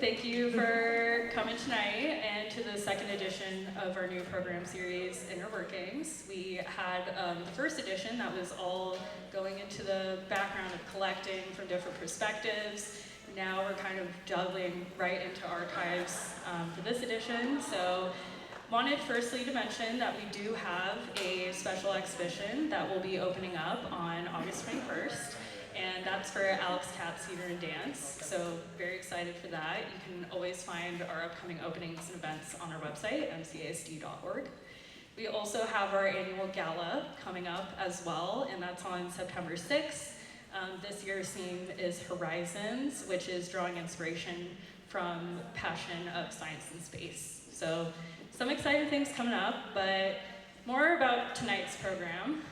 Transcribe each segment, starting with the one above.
thank you for coming tonight and to the second edition of our new program series, Inner Workings. We had the first edition that was all going into the background of collecting from different perspectives. Now we're kind of juggling right into archives for this edition. So wanted firstly to mention that we do have a special exhibition that will be opening up on August 21st. And that's for Alex Katz Theater and Dance, so very excited for that. You can always find our upcoming openings and events on our website, MCASD.org. We also have our annual gala coming up as well, and that's on September 6th. This year's theme is Horizons, which is drawing inspiration from passion of science and space. So some exciting things coming up, but more about tonight's program.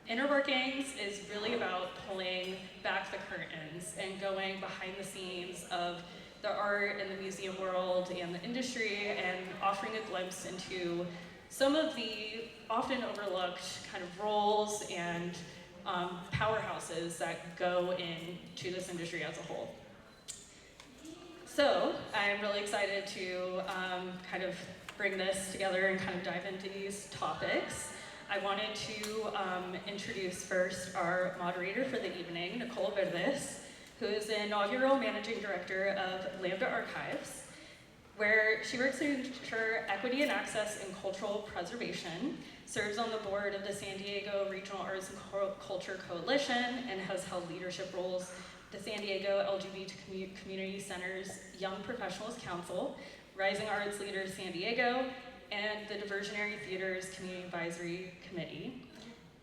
Inner Workings is really about pulling back the curtains and going behind the scenes of the art and the museum world and the industry and offering a glimpse into some of the often overlooked kind of roles and powerhouses that go into this industry as a whole. So I'm really excited to kind of bring this together and kind of dive into these topics. I wanted to introduce first our moderator for the evening, Nicole Verdes, who is the inaugural managing director of Lambda Archives, where she works to ensure equity and access in cultural preservation, serves on the board of the San Diego Regional Arts and Culture Coalition, and has held leadership roles at the San Diego LGBT Community Center's Young Professionals Council, Rising Arts Leaders San Diego, and the Diversionary Theater's Community Advisory Committee.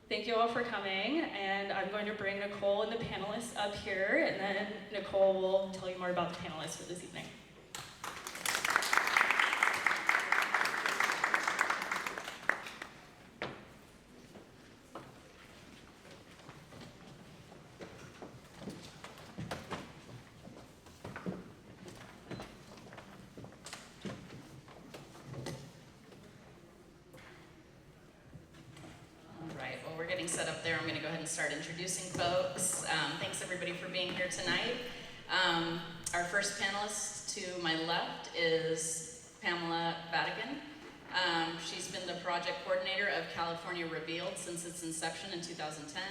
Thank you all for coming, and I'm going to bring Nicole and the panelists up here, and then Nicole will tell you more about the panelists for this evening. Set up there. I'm going to go ahead and start introducing folks. Thanks everybody for being here tonight. Our first panelist to my left is Pamela Vatican. She's been the project coordinator of California Revealed since its inception in 2010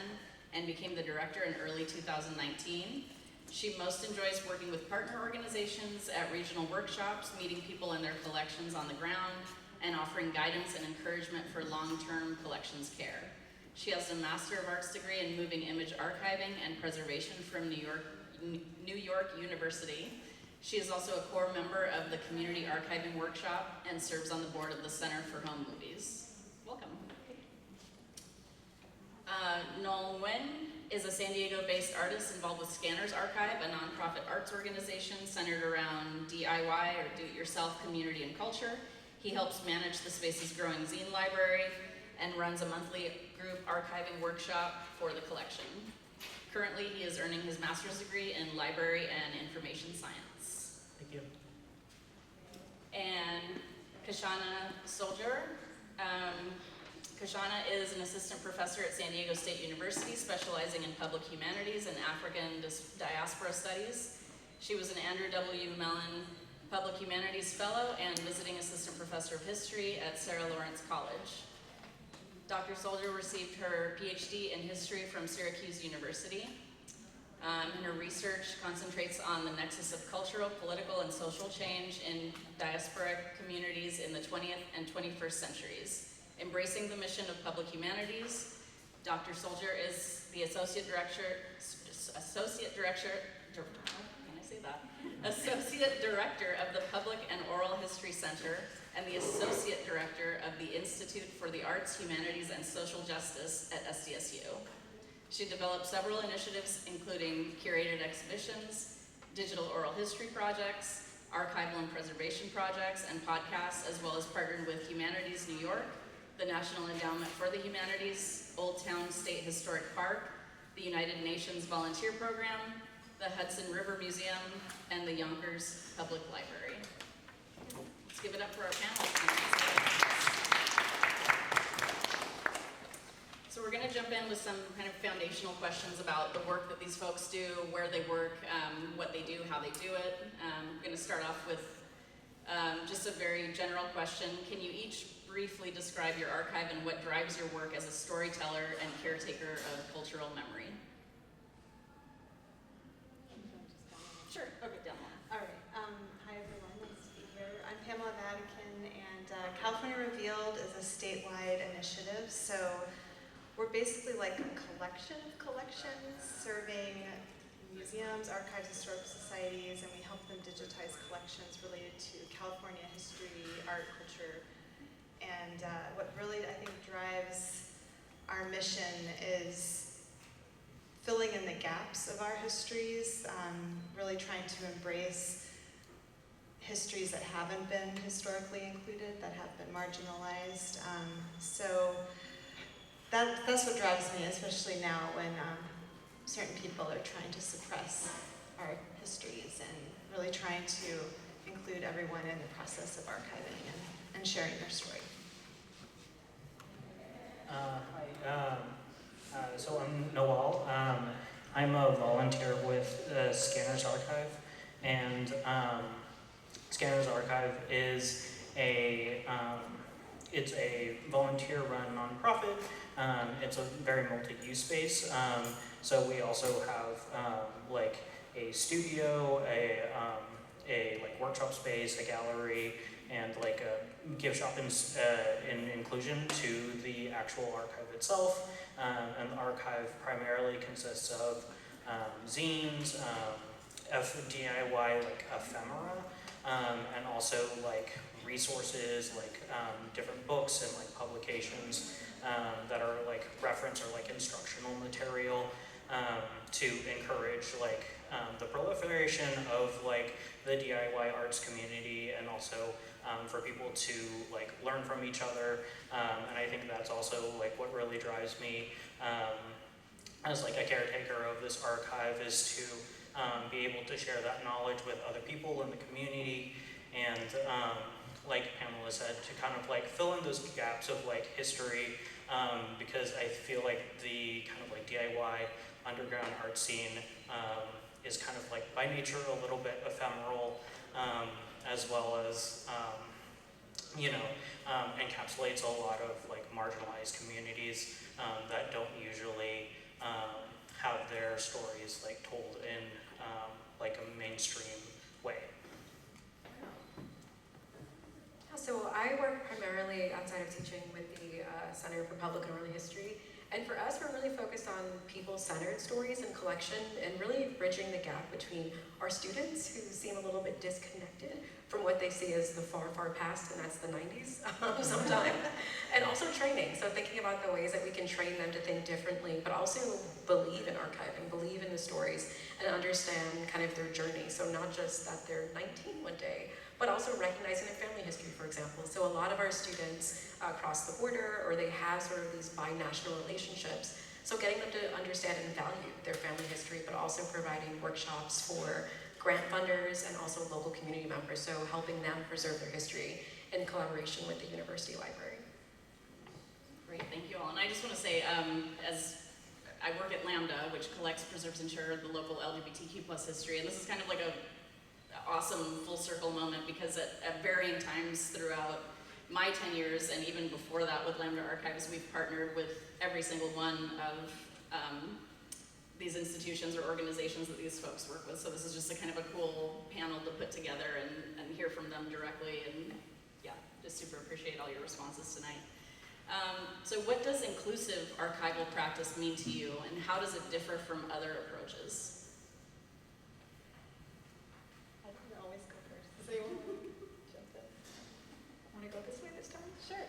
and became the director in early 2019. She most enjoys working with partner organizations at regional workshops, meeting people and their collections on the ground, and offering guidance and encouragement for long-term collections care. She has a Master of Arts degree in Moving Image Archiving and Preservation from New York University. She is also a core member of the Community Archiving Workshop and serves on the board of the Center for Home Movies. Welcome. Noel Nguyen is a San Diego-based artist involved with Scanners Archive, a nonprofit arts organization centered around DIY or do-it-yourself community and culture. He helps manage the space's growing zine library and runs a monthly group archiving workshop for the collection. Currently, he is earning his master's degree in library and information science. Thank you. And Kashana Soldier. Kashana is an assistant professor at San Diego State University, specializing in public humanities and African diaspora studies. She was an Andrew W. Mellon Public Humanities Fellow and visiting assistant professor of history at Sarah Lawrence College. Dr. Soldier received her PhD in history from Syracuse University. Her research concentrates on the nexus of cultural, political, and social change in diasporic communities in the 20th and 21st centuries. Embracing the mission of public humanities, Dr. Soldier is the Associate Director of the Public and Oral History Center and the Associate Director of the Institute for the Arts, Humanities, and Social Justice at SDSU. She developed several initiatives, including curated exhibitions, digital oral history projects, archival and preservation projects, and podcasts, as well as partnered with Humanities New York, the National Endowment for the Humanities, Old Town State Historic Park, the United Nations Volunteer Program, the Hudson River Museum, and the Yonkers Public Library. Let's give it up for our panelists. So we're going to jump in with some kind of foundational questions about the work that these folks do, where they work, what they do, how they do it. I'm going to start off with just a very general question. Can you each briefly describe your archive and what drives your work as a storyteller and caretaker of cultural memory? Sure. Okay, down one. All right. Hi, everyone. Nice to be here. I'm Pamela Vatican, and California Revealed is a statewide initiative. So we're basically like a collection of collections serving museums, archives, historical societies, and we help them digitize collections related to California history, art, culture. And what really, I think, drives our mission is filling in the gaps of our histories, really trying to embrace histories that haven't been historically included, that have been marginalized. So that's what drives me, especially now when certain people are trying to suppress our histories and really trying to include everyone in the process of archiving and sharing their story. Hi, so I'm Noel. I'm a volunteer with Scanners Archive, and Scanners Archive is it's a volunteer-run nonprofit. It's a very multi-use space. So we also have like a studio, a like workshop space, a gallery, and like a gift shop in inclusion to the actual archive itself. And the archive primarily consists of zines, DIY like ephemera, and also like resources like different books and like publications that are like reference or like instructional material to encourage like the proliferation of like the DIY arts community, and also for people to like learn from each other. And I think that's also like what really drives me as like a caretaker of this archive, is to be able to share that knowledge with other people in the community, and like Pamela said, to kind of like fill in those gaps of like history, because I feel like the kind of like DIY underground art scene is kind of like by nature a little bit ephemeral, as well as encapsulates a lot of like marginalized communities that don't usually have their stories like told in like a mainstream way. So I work primarily outside of teaching with the Center for Public and Early History. And for us, we're really focused on people-centered stories and collection, and really bridging the gap between our students who seem a little bit disconnected from what they see as the far, far past, and that's the 90s sometimes, and also training. So thinking about the ways that we can train them to think differently, but also believe in archiving, believe in the stories, and understand kind of their journey. So not just that they're 19 one day, but also recognizing their family history, for example. So a lot of our students cross the border, or they have sort of these binational relationships. So getting them to understand and value their family history, but also providing workshops for grant funders and also local community members, so helping them preserve their history in collaboration with the university library. Great, thank you all. And I just want to say, as I work at Lambda, which collects, preserves, and shares the local LGBTQ+ history, and this is kind of like a awesome full circle moment, because at varying times throughout my 10 years, and even before that with Lambda Archives, we've partnered with every single one of these institutions or organizations that these folks work with. So this is just a kind of a cool panel to put together and hear from them directly, and yeah, just super appreciate all your responses tonight. So what does inclusive archival practice mean to you, and how does it differ from other approaches?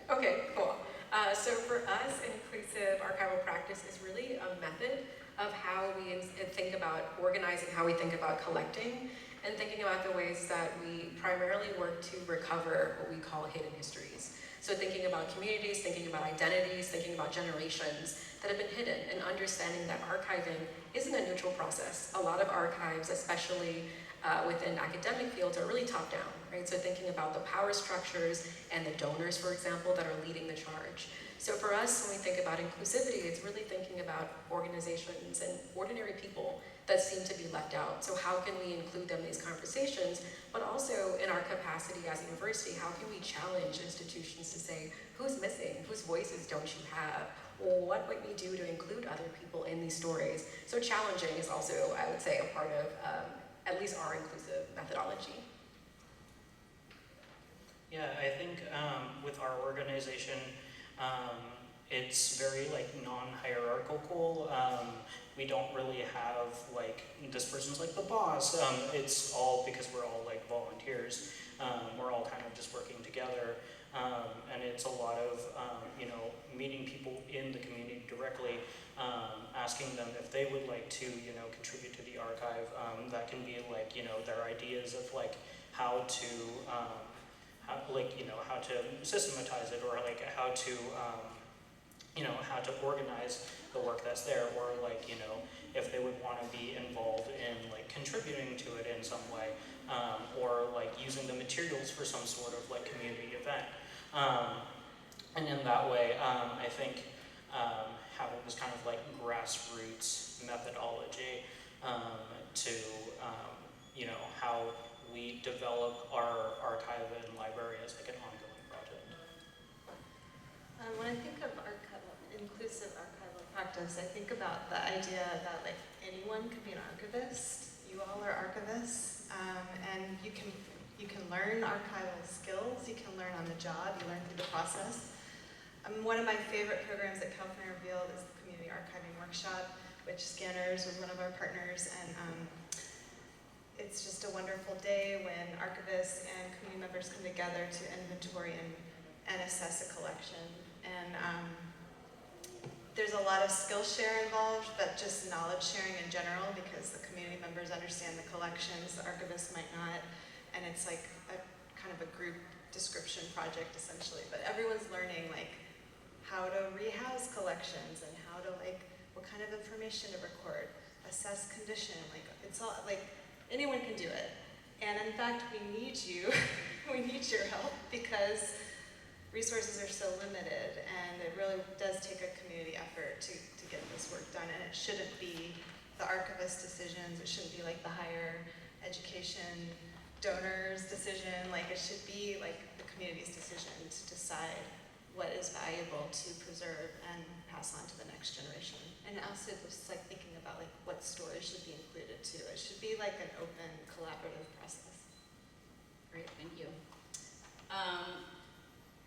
Okay, cool. So for us, inclusive archival practice is really a method of how we think about organizing, how we think about collecting, and thinking about the ways that we primarily work to recover what we call hidden histories. So thinking about communities, thinking about identities, thinking about generations that have been hidden, and understanding that archiving isn't a neutral process. A lot of archives, especially within academic fields are really top down, right? So thinking about the power structures and the donors, for example, that are leading the charge. So for us, when we think about inclusivity, it's really thinking about organizations and ordinary people that seem to be left out. So how can we include them in these conversations, but also in our capacity as a university, how can we challenge institutions to say, who's missing, whose voices don't you have? What might we do to include other people in these stories? So challenging is also, I would say, a part of at least our inclusive methodology. Yeah, I think with our organization, it's very like non-hierarchical. We don't really have like, this person's like the boss. It's all because we're all like volunteers. We're all kind of just working together. And it's a lot of, you know, meeting people in the community directly, asking them if they would like to, you know, contribute to the archive. That can be like, you know, their ideas of like how to, how to systematize it, or like how to, you know, how to organize the work that's there, or like, you know, if they would want to be involved in like contributing to it in some way, or like using the materials for some sort of like community event. And in that way, I think having this kind of like grassroots methodology to, you know, how we develop our archive and library as like an ongoing project. When I think of inclusive archival practice, I think about the idea that like anyone could be an archivist. You all are archivists, and you can learn archival skills. You can learn on the job. You learn through the process. One of my favorite programs at California Revealed is the Community Archiving Workshop, which Scanners was one of our partners, and it's just a wonderful day when archivists and community members come together to inventory and assess a collection. And there's a lot of skill share involved, but just knowledge sharing in general, because the community members understand the collections, the archivists might not, and it's like a kind of a group description project essentially. But everyone's learning like how to rehouse collections and how to like, what kind of information to record, assess condition, like it's all like, anyone can do it. And in fact, we need you, we need your help, because resources are so limited, and it really does take a community effort to get this work done. And it shouldn't be the archivist decisions, it shouldn't be like the higher education donors' decision, like it should be like the community's decision to decide what is valuable to preserve and pass on to the next generation. And also just like thinking about like what stories should be included too. It should be like an open, collaborative process. Great, thank you.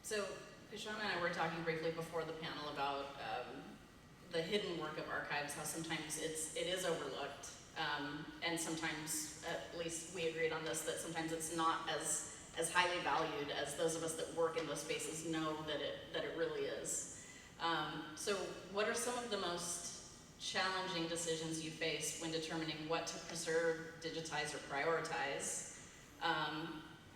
So Pishana and I were talking briefly before the panel about the hidden work of archives, how sometimes it is overlooked, and sometimes, at least we agreed on this, that sometimes it's not as highly valued as those of us that work in those spaces know that it really is. So what are some of the most challenging decisions you face when determining what to preserve, digitize, or prioritize?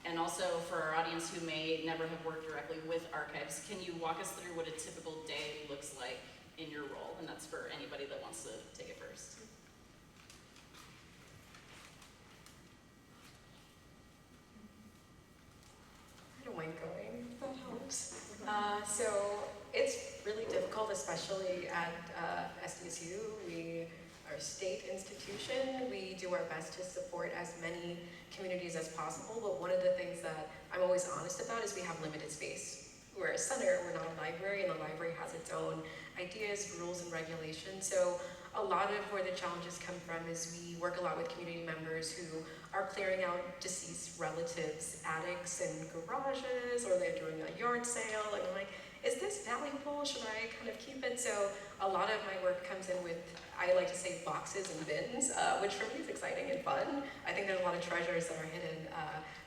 And also for our audience who may never have worked directly with archives, can you walk us through what a typical day looks like in your role? And that's for anybody that wants to take it first. I don't mind going, if that helps. So it's really difficult, especially at SDSU. We are a state institution. We do our best to support as many communities as possible, but one of the things that I'm always honest about is we have limited space. We're a center, we're not a library, and the library has its own ideas, rules, and regulations. So a lot of where the challenges come from is we work a lot with community members who are clearing out deceased relatives' attics and garages, or they're doing a yard sale, and I'm like, is this valuable? Should I kind of keep it? So a lot of my work comes in with, I like to say, boxes and bins, which for me is exciting and fun. I think there's a lot of treasures that are hidden.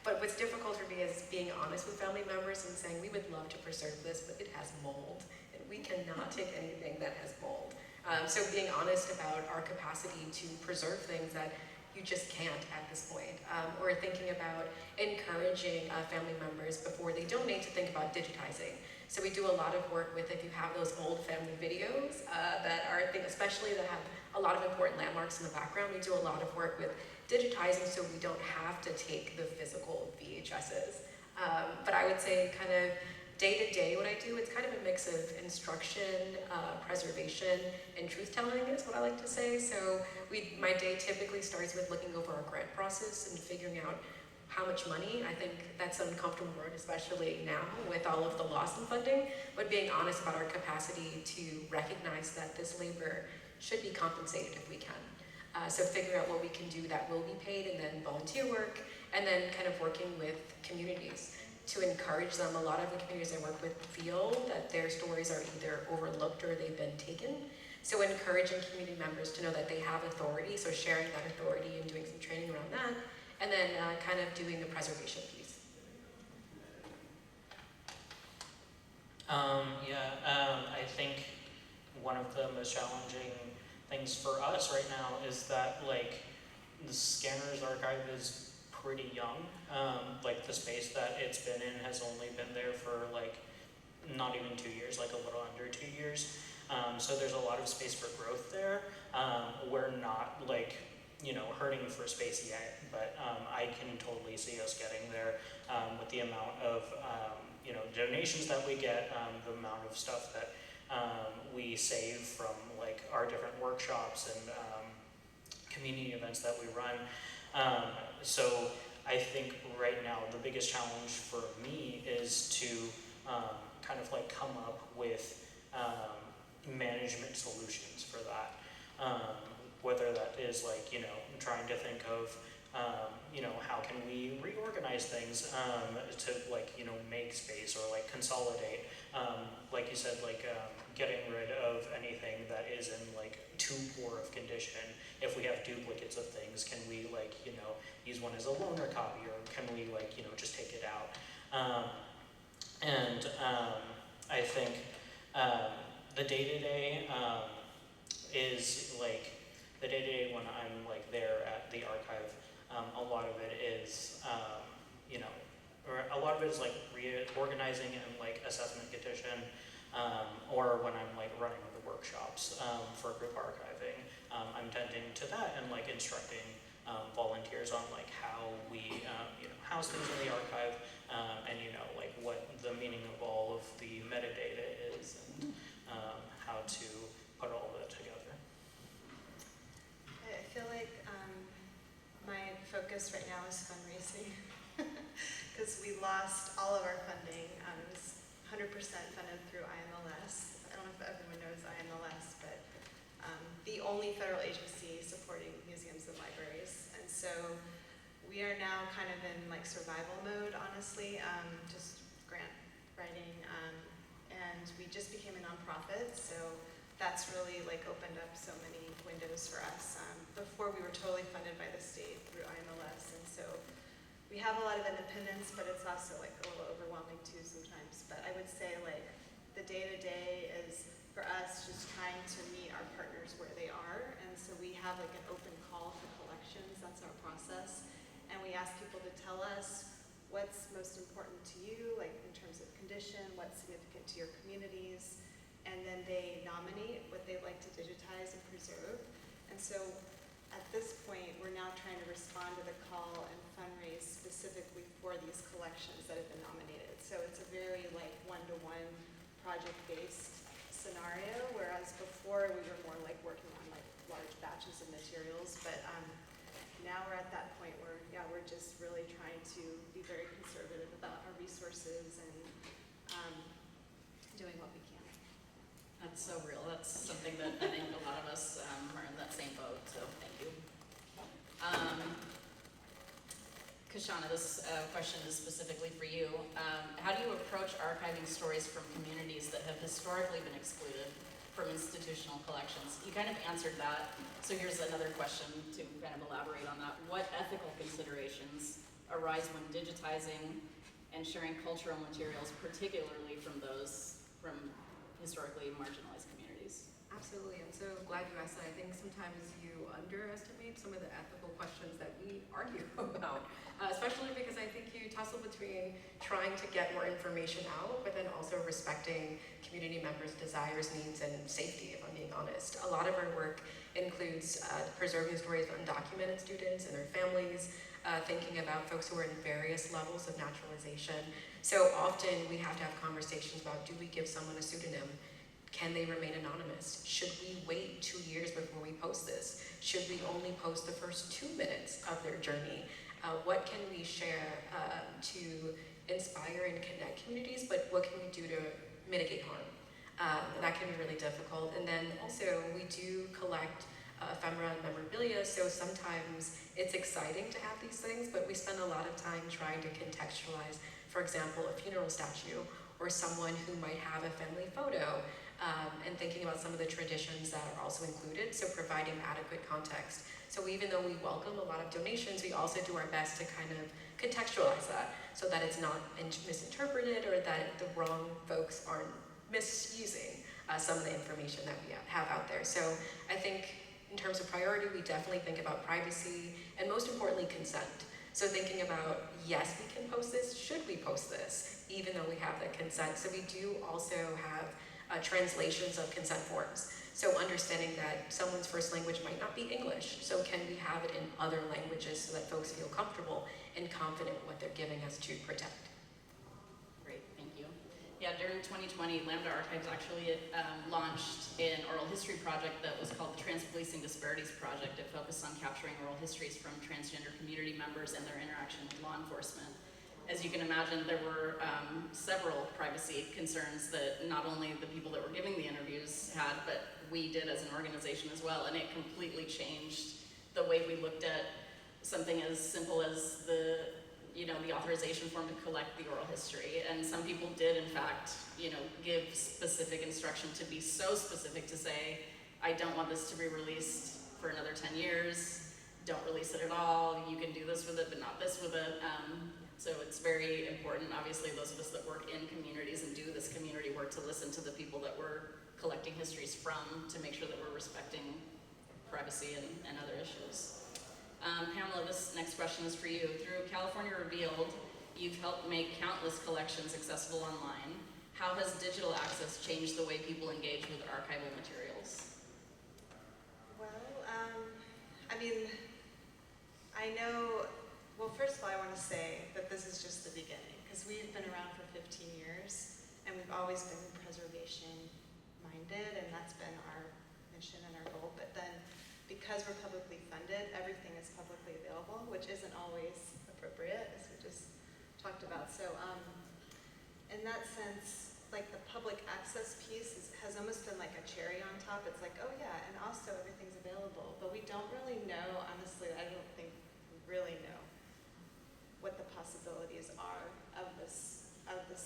But what's difficult for me is being honest with family members and saying, we would love to preserve this, but it has mold, and we cannot take anything that has mold. So being honest about our capacity to preserve things that you just can't at this point. Or thinking about encouraging family members before they donate to think about digitizing. So we do a lot of work with, if you have those old family videos that are, especially that have a lot of important landmarks in the background, we do a lot of work with digitizing so we don't have to take the physical VHSs. But I would say kind of day to day what I do, it's kind of a mix of instruction, preservation, and truth telling is what I like to say. So my day typically starts with looking over our grant process and figuring out how much money. I think that's an uncomfortable word, especially now with all of the loss in funding, but being honest about our capacity to recognize that this labor should be compensated if we can. So figuring out what we can do that will be paid, and then volunteer work, and then kind of working with communities to encourage them. A lot of the communities I work with feel that their stories are either overlooked or they've been taken. So encouraging community members to know that they have authority, so sharing that authority and doing some training around that, and then kind of doing the preservation piece. I think one of the most challenging things for us right now is that like the Scanners archive is pretty young. Like the space that it's been in has only been there for like not even 2 years, like a little under 2 years. So there's a lot of space for growth there. We're not like, you know, hurting for space yet, but I can totally see us getting there with the amount of you know, donations that we get, the amount of stuff that we save from like our different workshops and community events that we run. So I think right now the biggest challenge for me is to kind of like come up with management solutions for that. Whether that is like, you know, trying to think of, you know, how can we reorganize things to like, you know, make space or like consolidate. Like you said, like getting rid of anything that is in like too poor of condition. If we have duplicates of things, can we like, you know, use one as a loaner copy, or can we like, you know, just take it out? I think the day-to-day is like, the day-to-day when I'm like there at the archive, a lot of it is, you know, or a lot of it is like reorganizing and like assessment petition, or when I'm like running the workshops for group archiving, I'm tending to that and like instructing volunteers on like how we, you know, house things in the archive, and you know, like what the meaning of all of the metadata is, and how to put all of it together. I feel like my focus right now is fundraising because we lost all of our funding. It was 100% funded through IMLS. I don't know if everyone knows IMLS, but the only federal agency supporting museums and libraries. And so we are now kind of in like survival mode, honestly, just grant writing. And we just became a nonprofit, so that's really like opened up so many windows for us. Before we were totally funded by the state through IMLS, and so we have a lot of independence, but it's also like a little overwhelming too sometimes. But I would say like the day-to-day is for us just trying to meet our partners where they are, and so we have like an open call for collections. That's our process, and we ask people to tell us what's most important to you, like in terms of condition, what's significant to your communities, and then they nominate what they'd like to digitize and preserve. And so at this point, we're now trying to respond to the call and fundraise specifically for these collections that have been nominated. So it's a very like one-to-one project-based scenario, whereas before we were more like working on like large batches of materials. But now we're at that point where, yeah, we're just really trying to be very conservative about our resources and doing what we can. That's so real. That's something that I think a lot of us are in that same boat, so thank you. Kashana, this question is specifically for you. How do you approach archiving stories from communities that have historically been excluded from institutional collections? You kind of answered that, so here's another question to kind of elaborate on that. What ethical considerations arise when digitizing and sharing cultural materials, particularly from those from historically marginalized communities? Absolutely, I'm so glad you asked that. I think sometimes you underestimate some of the ethical questions that we argue about, especially because I think you tussle between trying to get more information out, but then also respecting community members' desires, needs, and safety, if I'm being honest. A lot of our work includes preserving stories of undocumented students and their families, thinking about folks who are in various levels of naturalization. So often we have to have conversations about, do we give someone a pseudonym? Can they remain anonymous? Should we wait 2 years before we post this? Should we only post the first 2 minutes of their journey? What can we share to inspire and connect communities, but what can we do to mitigate harm? That can be really difficult. And then also we do collect ephemera and memorabilia, so sometimes it's exciting to have these things, but we spend a lot of time trying to contextualize, for example, a funeral statue or someone who might have a family photo, and thinking about some of the traditions that are also included, so providing adequate context. So even though we welcome a lot of donations, we also do our best to kind of contextualize that so that it's not misinterpreted or that the wrong folks aren't misusing some of the information that we have out there. So I think in terms of priority, we definitely think about privacy and most importantly, consent. So thinking about, yes, we can post this, should we post this, even though we have the consent. So we do also have translations of consent forms. So understanding that someone's first language might not be English, so can we have it in other languages so that folks feel comfortable and confident in what they're giving us to protect? Great, thank you. Yeah, during 2020, Lambda Archives actually launched an oral history project that was called the Trans-Policing Disparities Project. It focused on capturing oral histories from transgender community members and their interaction with law enforcement. As you can imagine, there were several privacy concerns that not only the people that were giving the interviews had, but we did as an organization as well, and it completely changed the way we looked at something as simple as the authorization form to collect the oral history. And some people did, in fact, give specific instruction to be so specific to say, I don't want this to be released for another 10 years, don't release it at all, you can do this with it, but not this with it. So it's very important, obviously, those of us that work in communities and do this community work, to listen to the people that we're collecting histories from to make sure that we're respecting privacy and other issues. Pamela, this next question is for you. Through California Revealed, you've helped make countless collections accessible online. How has digital access changed the way people engage with archival materials? Well, I know, well, first of all, I want to say that this is just the beginning, because we've been around for 15 years, and we've always been preservation-minded, and that's been our mission and our goal. But then, because we're publicly funded, everything is publicly available, which isn't always appropriate, as we just talked about. So, in that sense, like the public access piece has almost been like a cherry on top. It's like, oh yeah, and also everything's available, but we don't really know, honestly, I don't think we really know what the possibilities are of this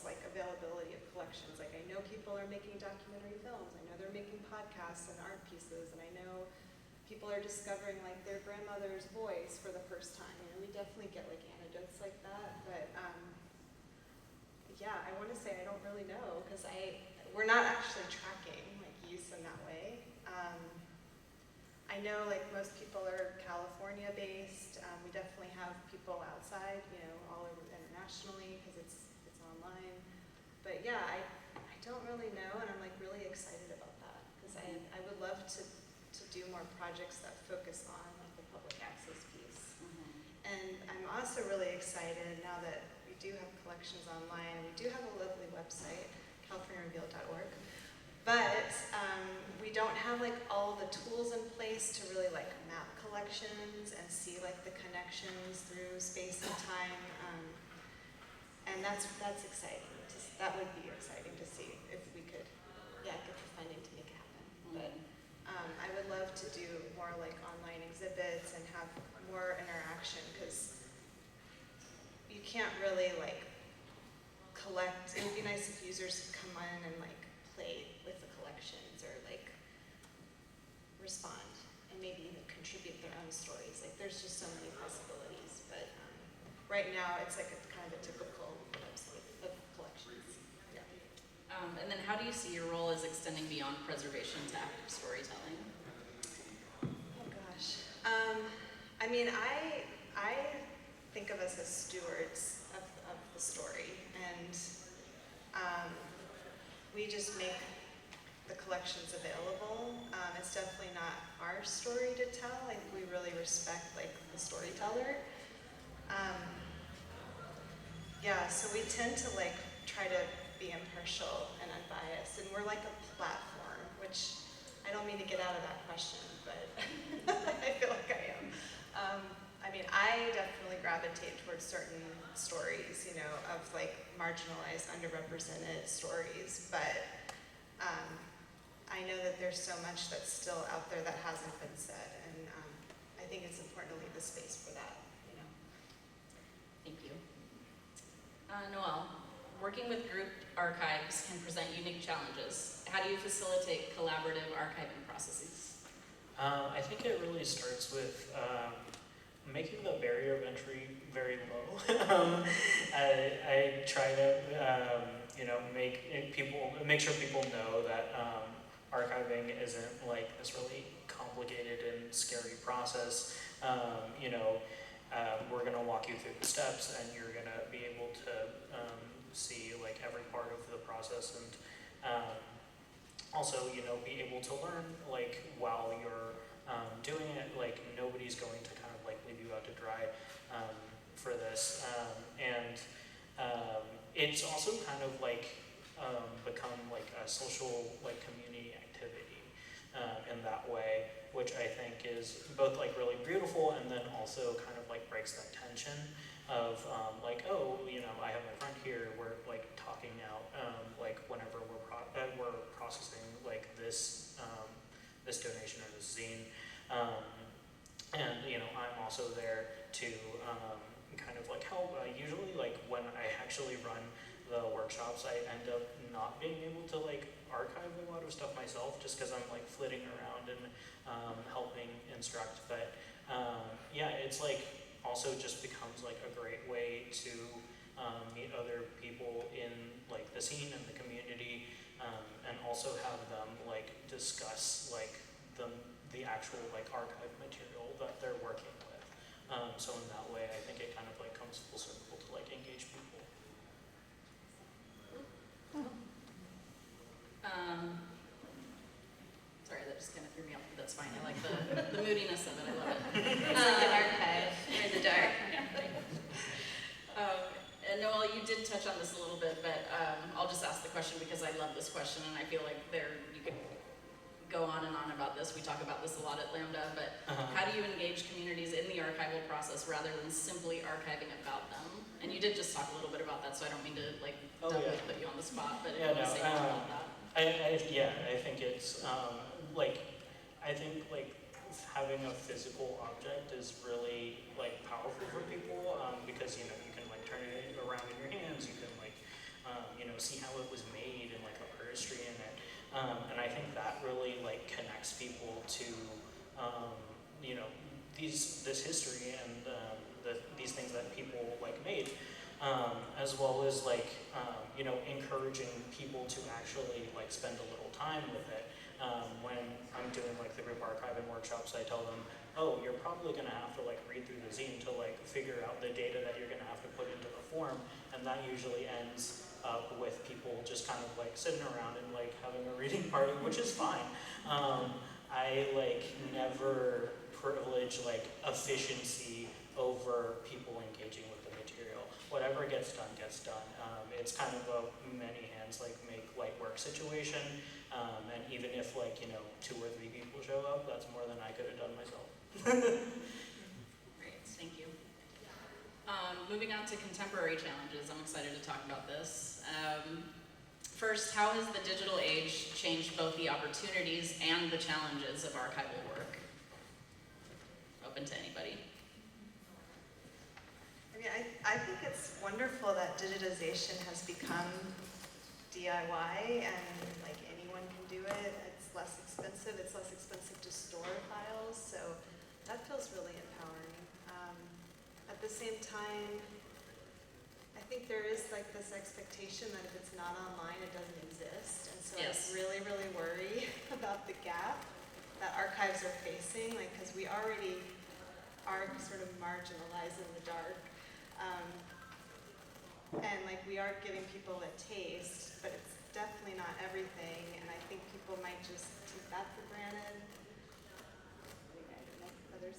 like availability of collections. Like, I know people are making documentary films, I know they're making podcasts and art pieces, and I know people are discovering like their grandmother's voice for the first time. We definitely get like anecdotes like that, but yeah, I want to say I don't really know, because we're not actually tracking like use in that way. I know like most people are California based. We definitely have people outside, all over internationally, because it's online. But yeah, I don't really know, and I'm like really excited about that, because I would love to do more projects that focus on like the public access piece. Mm-hmm. And I'm also really excited now that we do have collections online. We do have a lovely website, californiarevealed.org, but we don't have like all the tools in place to really like map collections and see like the connections through space and time. And that's exciting. That would be exciting to see if we could, get the funding to make it happen. Mm-hmm. But I would love to do more like online exhibits and have more interaction, because you can't really like collect. It would be nice if users could come in and like play with the collections, or like respond and maybe even contribute their own stories. Like, there's just so many possibilities. But right now it's like kind of a typical website of collections. Yeah. And then how do you see your role as extending beyond preservation to active storytelling? Oh gosh. I think of us as stewards of the story, and we just make the collections available. It's definitely not our story to tell. Like, we really respect like the storyteller. Yeah, so we tend to like try to be impartial and unbiased, and we're like a platform, which I don't mean to get out of that question, but I feel like I am. I mean, I definitely gravitate towards certain stories, you know, of like marginalized, underrepresented stories, but I know that there's so much that's still out there that hasn't been said, and I think it's important to leave the space for that, you know. Thank you. Noelle, working with group archives can present unique challenges. How do you facilitate collaborative archiving processes? I think it really starts with making the barrier of entry very low. I try to, you know, make sure people know that archiving isn't like this really complicated and scary process. You know, we're gonna walk you through the steps, and you're gonna be able to see like every part of the process, and also, you know, be able to learn like while you're doing it. Like, nobody's going to kind of like leave you out to dry for this, and it's also kind of like become like a social like community activity in that way, which I think is both like really beautiful, and then also kind of like breaks that tension of like, oh, you know, I have my friend here, we're like talking out like whenever we're processing like this this donation or this zine, and you know, I'm also there to kind of like help. Usually like when I actually run the workshops, I end up not being able to like archive a lot of stuff myself, just because I'm like flitting around and helping instruct. But yeah, it's like also just becomes like a great way to meet other people in like the scene and the community, and also have them like discuss like the actual like archive material that they're working with. So in that way, I think it kind of like comes full circle to like engage people. Sorry, that just kind of threw me off, but that's fine. I like the moodiness of it. I love it. It's like an archive. You're in the dark. And Noelle, you did touch on this a little bit, but I'll just ask the question because I love this question, and I feel like you could go on and on about this. We talk about this a lot at Lambda, but how do you engage communities in the archival process rather than simply archiving about them? And you did just talk a little bit about that, so I don't mean to like doubly put you on the spot, but if you want to say more about that. I think it's like, I think like having a physical object is really like powerful for people, because you know, you can like turn it around in your hands, you can like you know, see how it was made and like the artistry in it, and I think that really like connects people to you know, this history and these things that people like made, as well as like you know, encouraging people to actually like spend a little time with it. When I'm doing like the group archiving workshops, I tell them, oh, you're probably gonna have to like read through the zine to like figure out the data that you're gonna have to put into the form, and that usually ends up with people just kind of like sitting around and like having a reading party, which is fine. I like never privilege like efficiency over people engaging with the material. Whatever gets done, gets done. It's kind of a many hands like make light work situation, and even if like, you know, 2 or 3 people show up, that's more than I could have done myself. Great, thank you. Moving on to contemporary challenges, I'm excited to talk about this. First, how has the digital age changed both the opportunities and the challenges of archival work? Open to anybody. I mean, I think it's wonderful that digitization has become DIY and like anyone can do it. It's less expensive. It's less expensive to store files, so that feels really empowering. At the same time, I think there is like this expectation that if it's not online, it doesn't exist, and so Yes. I really, really worry about the gap that archives are facing, like because we already are sort of marginalized in the dark. And like we are giving people a taste, but definitely not everything, and I think people might just take that for granted. Others?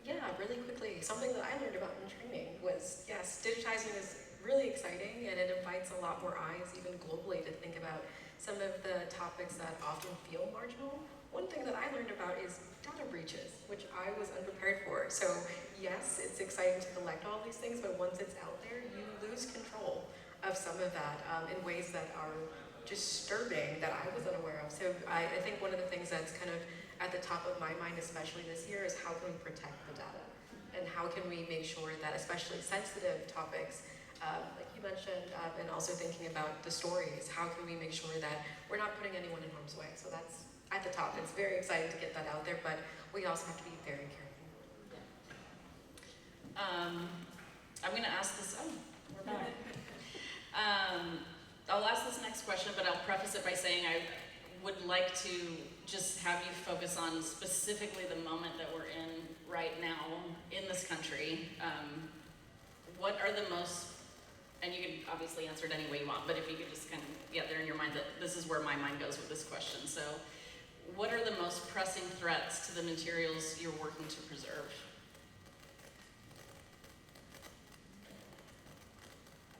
Yeah, really quickly, something that I learned about in training was, yes, digitizing is really exciting and it invites a lot more eyes, even globally, to think about some of the topics that often feel marginal. One thing that I learned about is data breaches, which I was unprepared for. So yes, it's exciting to collect all these things, but once it's out there, you lose control of some of that in ways that are disturbing that I was unaware of. So I think one of the things that's kind of at the top of my mind, especially this year, is how can we protect the data? And how can we make sure that especially sensitive topics, like you mentioned, and also thinking about the stories, how can we make sure that we're not putting anyone in harm's way? So that's at the top. It's very exciting to get that out there, but we also have to be very careful. I'm going to ask this, we're back. I'll ask this next question, but I'll preface it by saying I would like to just have you focus on specifically the moment that we're in right now in this country. What are the most, and you can obviously answer it any way you want, but if you could just kind of get there in your mind that this is where my mind goes with this question. So what are the most pressing threats to the materials you're working to preserve?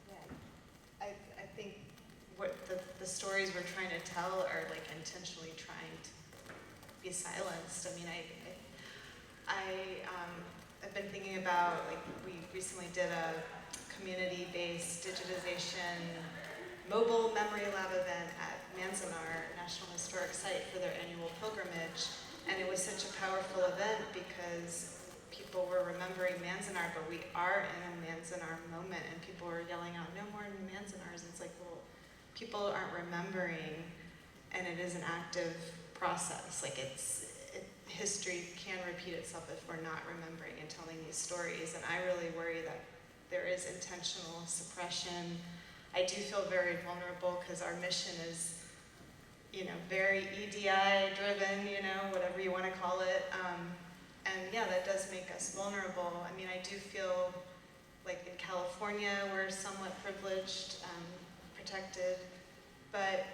Yeah, I think what the stories we're trying to tell are like intentionally trying to be silenced. I mean, I've been thinking about, like, we recently did a community-based digitization mobile memory lab event at Manzanar National Historic Site for their annual pilgrimage, and it was such a powerful event because people were remembering Manzanar, but we are in a Manzanar moment, and people were yelling out, "No more Manzanars." And it's like, well, people aren't remembering, and it is an active process. Like, history can repeat itself if we're not remembering and telling these stories, and I really worry that there is intentional suppression. I do feel very vulnerable because our mission is, very EDI driven, whatever you want to call it. And yeah, that does make us vulnerable. I mean, I do feel like in California we're somewhat privileged, protected, but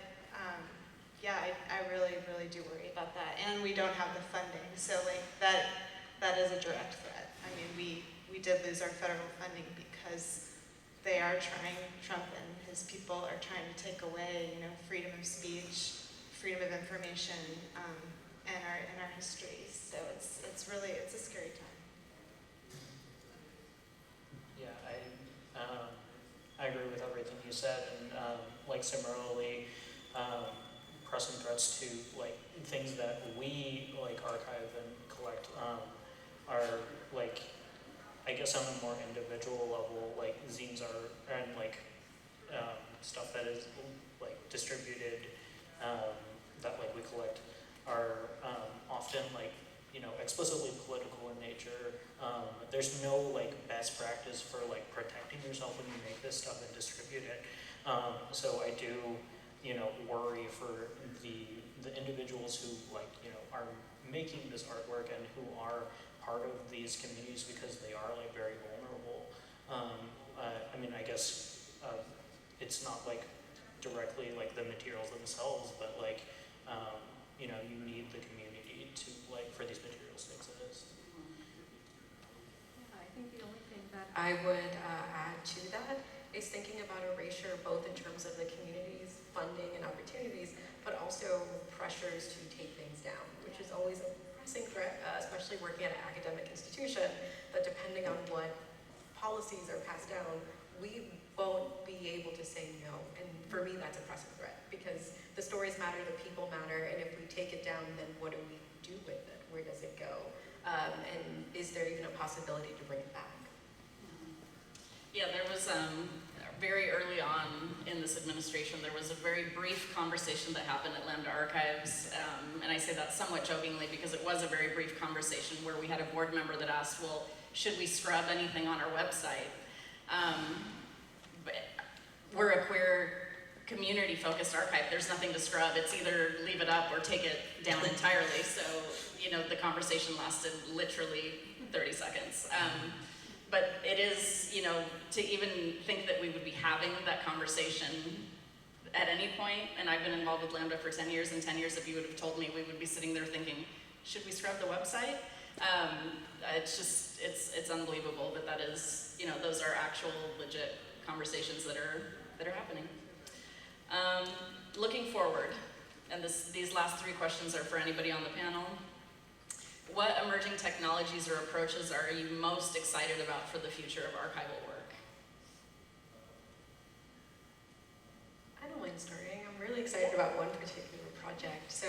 yeah, I really, really do worry about that. And we don't have the funding, so like that is a direct threat. I mean, we did lose our federal funding because they are trying, Trump and his people are trying to take away, freedom of speech, freedom of information, and our history. So it's a scary time. Yeah, I agree with everything you said, and like similarly, pressing threats to like things that we like archive and collect are like, I guess on a more individual level, like zines are, and like stuff that is like distributed that like we collect are often like explicitly political in nature. There's no like best practice for like protecting yourself when you make this stuff and distribute it. So I do worry for the individuals who are making this artwork and who are part of these communities because they are like very vulnerable. I mean, I guess it's not like directly like the materials themselves, but like you need the community to like for these materials to exist. Yeah, I think the only thing that I would add to that is thinking about erasure both in terms of the community's funding and opportunities, but also pressures to take things down, which is always a pressing threat, especially working at an academic institution, that depending on what policies are passed down, we won't be able to say no. And for me, that's a pressing threat because the stories matter, the people matter, and if we take it down, then what do we do with it? Where does it go? And is there even a possibility to bring it back? Yeah, there was very early on in this administration, there was a very brief conversation that happened at Lambda Archives, and I say that somewhat jokingly because it was a very brief conversation where we had a board member that asked, well, should we scrub anything on our website? But we're a queer community-focused archive. There's nothing to scrub. It's either leave it up or take it down entirely. So, the conversation lasted literally 30 seconds. but it is, you know, to even think that we would be having that conversation at any point, and I've been involved with Lambda for 10 years, and 10 years if you would have told me, we would be sitting there thinking, should we scrub the website? It's just, it's unbelievable, but that is, you know, those are actual legit conversations that are happening. Looking forward, and these last 3 questions are for anybody on the panel. What emerging technologies or approaches are you most excited about for the future of archival work? I don't mind starting. I'm really excited about one particular project. So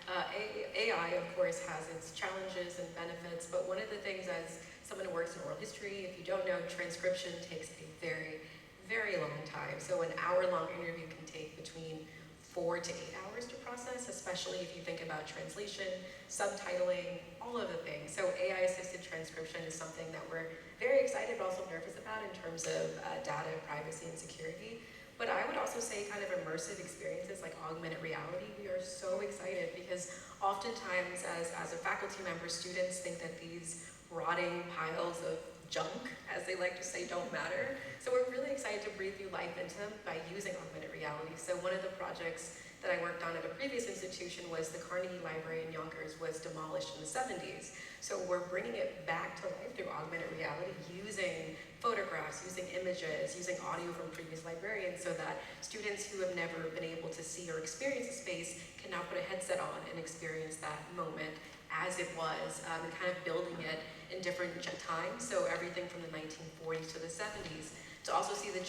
AI, of course, has its challenges and benefits, but one of the things as someone who works in oral history, if you don't know, transcription takes a very, very long time. So an hour-long interview can take between 4 to 8 hours to process, especially if you think about translation, subtitling, all of the things. So AI-assisted transcription is something that we're very excited but also nervous about in terms of data privacy and security. But I would also say kind of immersive experiences like augmented reality. We are so excited because oftentimes as a faculty member, students think that these rotting piles of junk, as they like to say, don't matter. So we're really excited to breathe new life into them by using augmented reality. So one of the projects that I worked on at a previous institution was the Carnegie Library in Yonkers was demolished in the 70s. So we're bringing it back to life through augmented reality, using photographs, using images, using audio from previous librarians so that students who have never been able to see or experience a space can now put a headset on and experience that moment as it was, and kind of building it in different times. So everything from the 1940s to the 70s, to also see the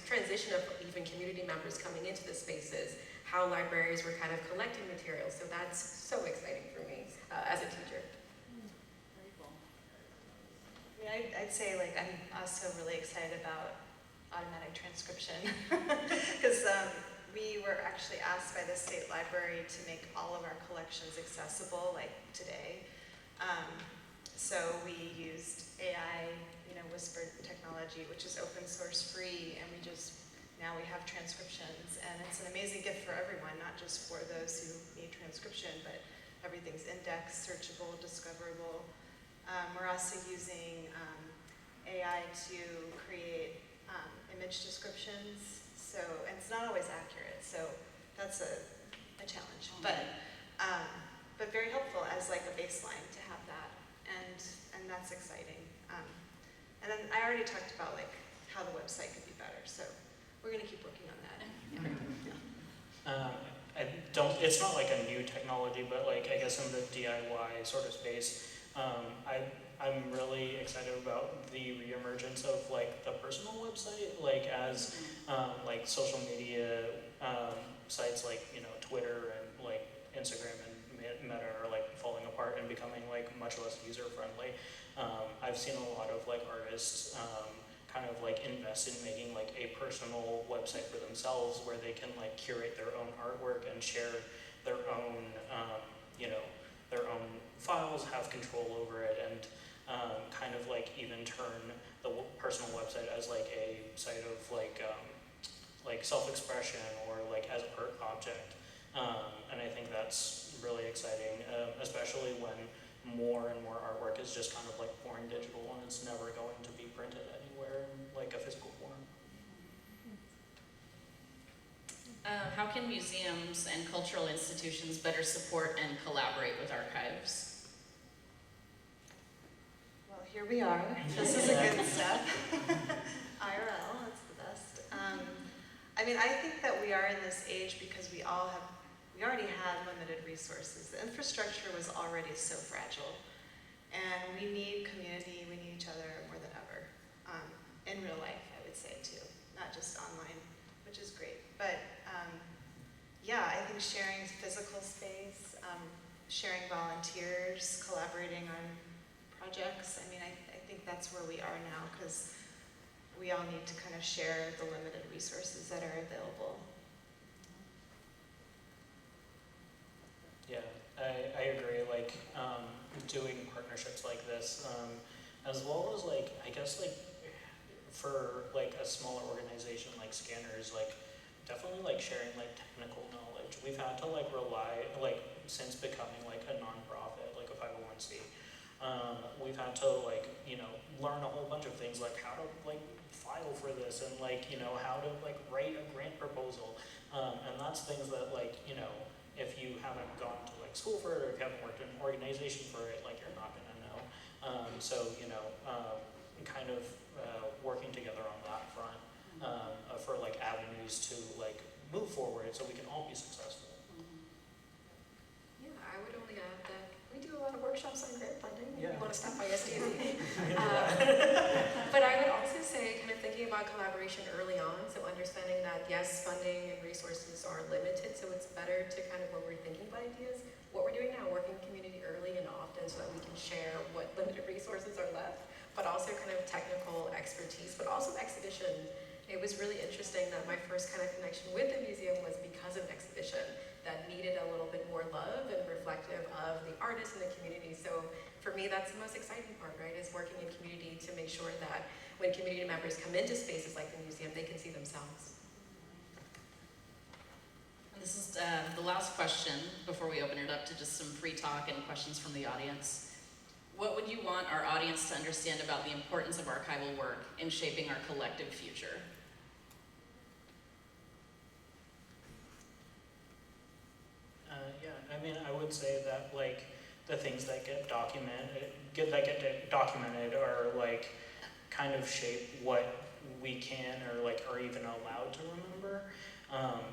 transition of even community members coming into the spaces, how libraries were kind of collecting materials. So that's so exciting for me as a teacher. Very cool. I mean, I'd say like I'm also really excited about automatic transcription because we were actually asked by the state library to make all of our collections accessible like today. So we used AI, you know, whispered technology, which is open source free, and now we have transcriptions, and it's an amazing gift for everyone, not just for those who need transcription, but everything's indexed, searchable, discoverable. We're also using AI to create image descriptions, and it's not always accurate, so that's a challenge, but very helpful as like a baseline to have that, and that's exciting. And then I already talked about like how the website could be better, so we're going to keep working on that. It's not like a new technology, but like I guess in the DIY sort of space, I'm really excited about the reemergence of like the personal website, like as like social media sites like, you know, Twitter and like Instagram and Meta are like falling apart and becoming like much less user friendly. I've seen a lot of like artists kind of like invest in making like a personal website for themselves where they can like curate their own artwork and share their own, you know, their own files, have control over it, and kind of like even turn the personal website as like a site of like self-expression or like as an art object. And I think that's really exciting, especially when more and more artwork is just kind of like born digital and it's never going to be printed anywhere in like a physical form. How can museums and cultural institutions better support and collaborate with archives? Well, here we are. This is a good step. IRL, that's the best. I mean, I think that we are in this age because we already had limited resources. The infrastructure was already so fragile. And we need community, we need each other more than ever. In real life, I would say too, not just online, which is great. But yeah, I think sharing physical space, sharing volunteers, collaborating on projects. I mean, I think that's where we are now because we all need to kind of share the limited resources that are available. Yeah, I agree, like doing partnerships like this, as well as like, I guess like for like a smaller organization like Scanners, like definitely like sharing like technical knowledge. We've had to like rely, like since becoming like a nonprofit, like a 501c, we've had to like, you know, learn a whole bunch of things like how to like file for this and like, you know, how to like write a grant proposal. And that's things that like, you know, if you haven't gone to like school for it or if you haven't worked in an organization for it, like you're not gonna know. So, you know, kind of working together on that front for like avenues to like move forward so we can all be successful. Yeah, I would only add that we do a lot of workshops on grant funding. If Yeah. you want to stop by SDZ. But I would also say, kind of thinking about collaboration early on, so understanding that yes, funding and resources are limited, so it's better to kind of, when we're thinking about ideas, what we're doing now, working community early and often so that we can share what limited resources are left, but also kind of technical expertise, but also exhibition. It was really interesting that my first kind of connection with the museum was because of an exhibition that needed a little bit more love and reflective of the artists and the community. So for me, that's the most exciting part, right, is working in community to make sure that when community members come into spaces like the museum, they can see themselves. And this is the last question before we open it up to just some free talk and questions from the audience. What would you want our audience to understand about the importance of archival work in shaping our collective future? Yeah, I mean, I would say that like the things that get documented are like kind of shape what we can or like are even allowed to remember.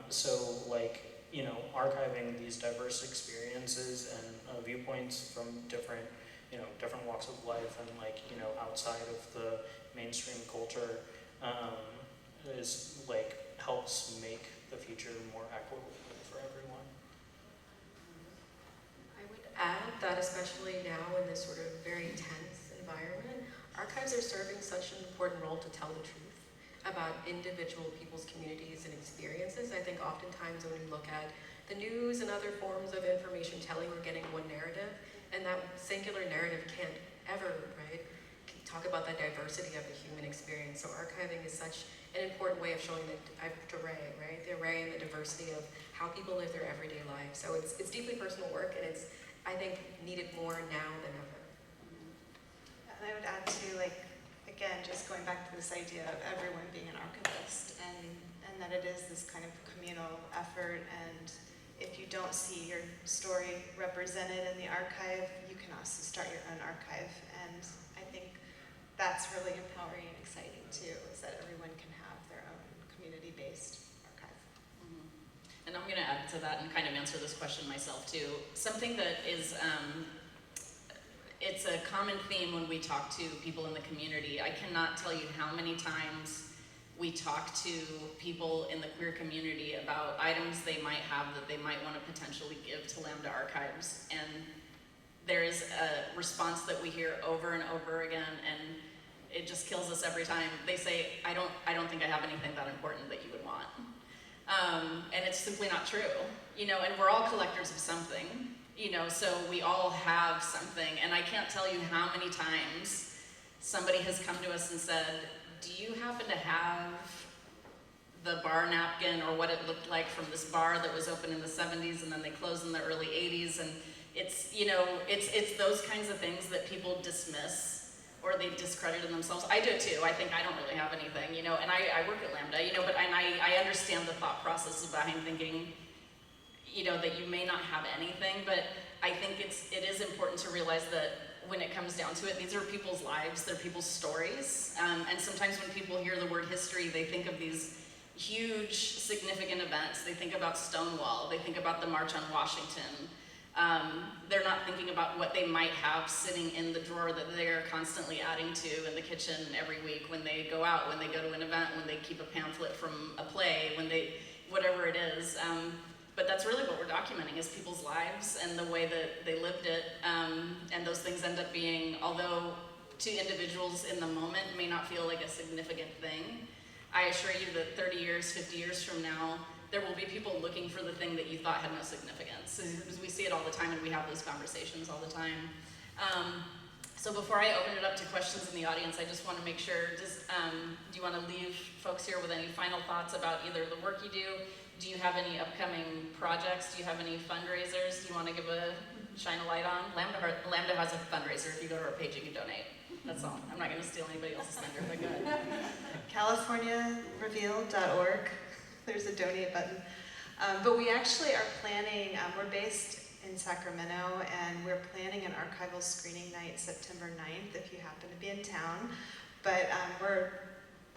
So like, you know, archiving these diverse experiences and viewpoints from different, you know, different walks of life and like, you know, outside of the mainstream culture is like helps make the future more equitable for everyone. I would add that especially now in this sort of very tense environment, archives are serving such an important role to tell the truth about individual people's communities and experiences. I think oftentimes when we look at the news and other forms of information telling, we're getting one narrative, and that singular narrative can't ever, right, talk about the diversity of the human experience. So archiving is such an important way of showing the array, right? The array and the diversity of how people live their everyday lives. So it's deeply personal work, and it's, I think, needed more now than ever. And I would add to, like, again, just going back to this idea of everyone being an archivist and that it is this kind of communal effort, and if you don't see your story represented in the archive, you can also start your own archive. And I think that's really empowering and exciting too, is that everyone can have their own community-based archive. And I'm going to add to that and kind of answer this question myself too. Something that is, it's a common theme when we talk to people in the community. I cannot tell you how many times we talk to people in the queer community about items they might have that they might want to potentially give to Lambda Archives. And there is a response that we hear over and over again, and it just kills us every time. They say, I don't think I have anything that important that you would want. And it's simply not true. You know, and we're all collectors of something, you know, so we all have something. And I can't tell you how many times somebody has come to us and said, do you happen to have the bar napkin or what it looked like from this bar that was open in the 70s and then they closed in the early 80s? And it's, you know, it's those kinds of things that people dismiss or they discredit in themselves. I do it too. I think I don't really have anything, you know, and I work at Lambda, you know, but I understand the thought process behind thinking, you know, that you may not have anything, but I think it is important to realize that when it comes down to it, these are people's lives, they're people's stories, and sometimes when people hear the word history, they think of these huge, significant events. They think about Stonewall, they think about the March on Washington. They're not thinking about what they might have sitting in the drawer that they're constantly adding to in the kitchen every week when they go out, when they go to an event, when they keep a pamphlet from a play, when they, whatever it is. But that's really what we're documenting, is people's lives and the way that they lived it. And those things end up being, although to individuals in the moment may not feel like a significant thing, I assure you that 30 years, 50 years from now, there will be people looking for the thing that you thought had no significance. Because we see it all the time and we have those conversations all the time. So before I open it up to questions in the audience, I just want to make sure, do you want to leave folks here with any final thoughts about either the work you do? Do you have any upcoming projects? Do you have any fundraisers? Do you want to shine a light on? Lambda has a fundraiser. If you go to our page, you can donate. That's all. I'm not going to steal anybody else's thunder, but go ahead. CaliforniaRevealed.org. There's a donate button. But we actually are planning, we're based in Sacramento, and we're planning an archival screening night September 9th if you happen to be in town. But we're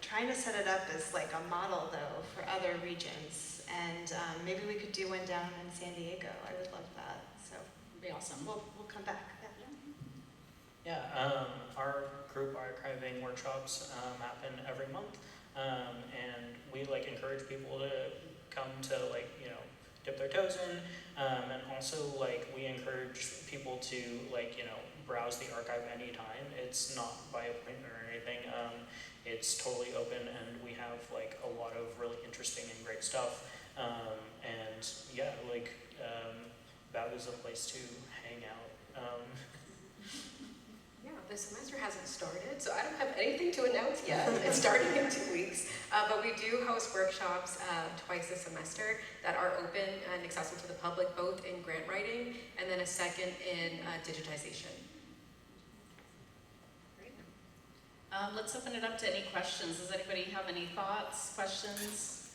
trying to set it up as like a model though for other regions. And maybe we could do one down in San Diego. I would love that. So It'd be awesome. we'll come back. Yeah, our group archiving workshops happen every month, and we like encourage people to come to like dip their toes in, and also like we encourage people to like browse the archive anytime. It's not by appointment or anything. It's totally open, and we have like a lot of really interesting and great stuff. And yeah, like that is a place to hang out. Yeah, the semester hasn't started, so I don't have anything to announce yet. It's starting in 2 weeks, but we do host workshops twice a semester that are open and accessible to the public, both in grant writing and then a second in digitization. Let's open it up to any questions. Does anybody have any thoughts, questions?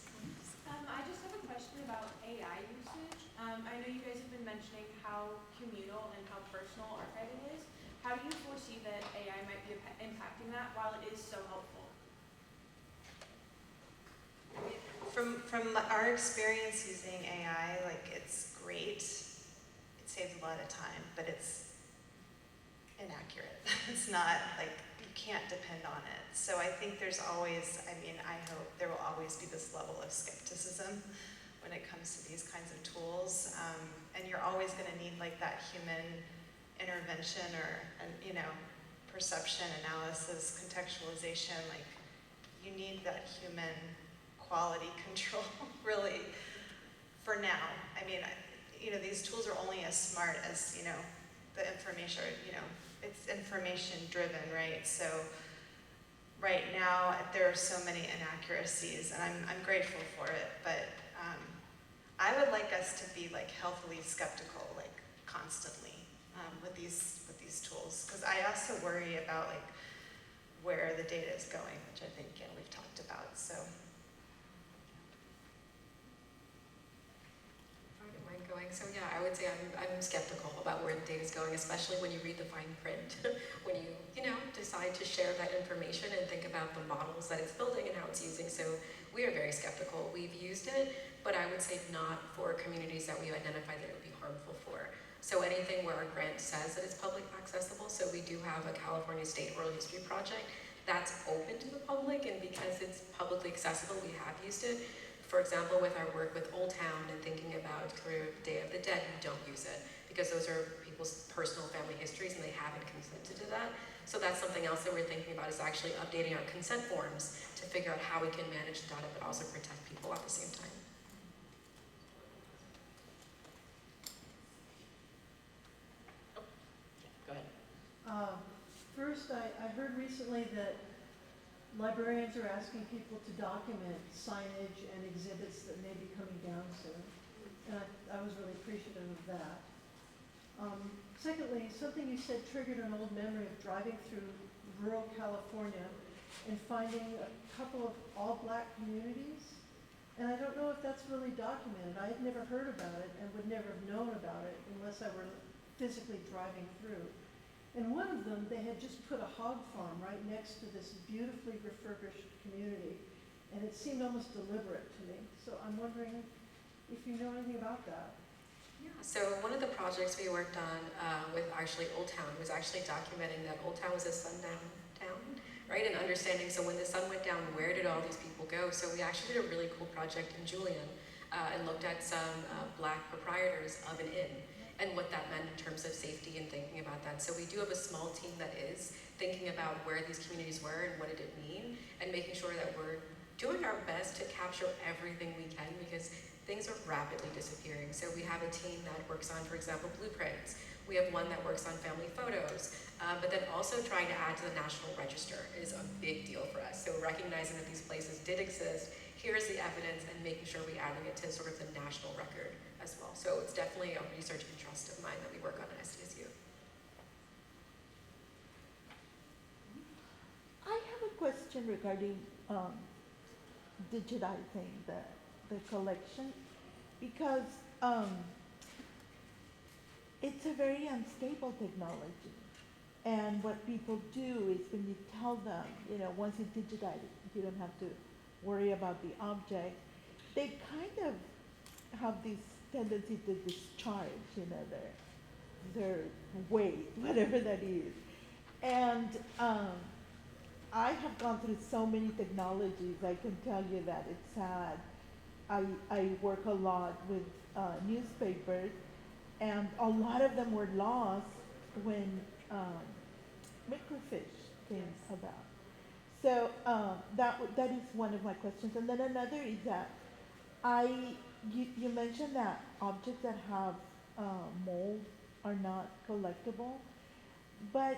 I just have a question about AI usage. I know you guys have been mentioning how communal and how personal archiving is. How do you foresee that AI might be impacting that while it is so helpful? From our experience using AI, like it's great. It saves a lot of time, but it's inaccurate. It's not like you can't depend on it. So I think there's always, I hope there will always be this level of skepticism when it comes to these kinds of tools. And you're always going to need like that human intervention or perception, analysis, contextualization. Like you need that human quality control really for now. These tools are only as smart as the information, it's information driven, right? So right now there are so many inaccuracies, and I'm grateful for it, but I would like us to be like healthily skeptical, like constantly with these tools, because I also worry about like where the data is going, which I think we've talked about. So. So yeah, I would say I'm skeptical about where the data is going, especially when you read the fine print, when you decide to share that information and think about the models that it's building and how it's using. So we are very skeptical. We've used it, but I would say not for communities that we identified that it would be harmful for. So anything where our grant says that it's public accessible, so we do have a California State Oral History project that's open to the public, and because it's publicly accessible, we have used it. For example, with our work with Old Town and thinking about Career Day of the Dead, we don't use it because those are people's personal family histories and they haven't consented to that. So that's something else that we're thinking about, is actually updating our consent forms to figure out how we can manage the data but also protect people at the same time. Go ahead. First, I heard recently that librarians are asking people to document signage and exhibits that may be coming down soon, and I was really appreciative of that. Secondly, something you said triggered an old memory of driving through rural California and finding a couple of all-black communities, and I don't know if that's really documented. I had never heard about it and would never have known about it unless I were physically driving through. And one of them, they had just put a hog farm right next to this beautifully refurbished community, and it seemed almost deliberate to me. So I'm wondering if you know anything about that. Yeah, so one of the projects we worked on with actually Old Town was actually documenting that Old Town was a sundown town, right? And understanding, so when the sun went down, where did all these people go? So we actually did a really cool project in Julian and looked at some black proprietors of an inn and what that meant in terms of safety and thinking about that. So we do have a small team that is thinking about where these communities were and what did it mean, and making sure that we're doing our best to capture everything we can, because things are rapidly disappearing. So we have a team that works on, for example, blueprints. We have one that works on family photos, but then also trying to add to the National Register is a big deal for us. So recognizing that these places did exist, here's the evidence, and making sure we're adding it to sort of the national record as well. So it's definitely a research interest of mine that we work on at SDSU. question regarding digitizing the collection, because it's a very unstable technology. And what people do is when you tell them, once you digitize it, you don't have to worry about the object, they kind of have this tendency to discharge, their weight, whatever that is. And I have gone through so many technologies. I can tell you that it's sad. I work a lot with newspapers, and a lot of them were lost when microfiche came about. So that is one of my questions. And then another is that you mentioned that objects that have mold are not collectible, but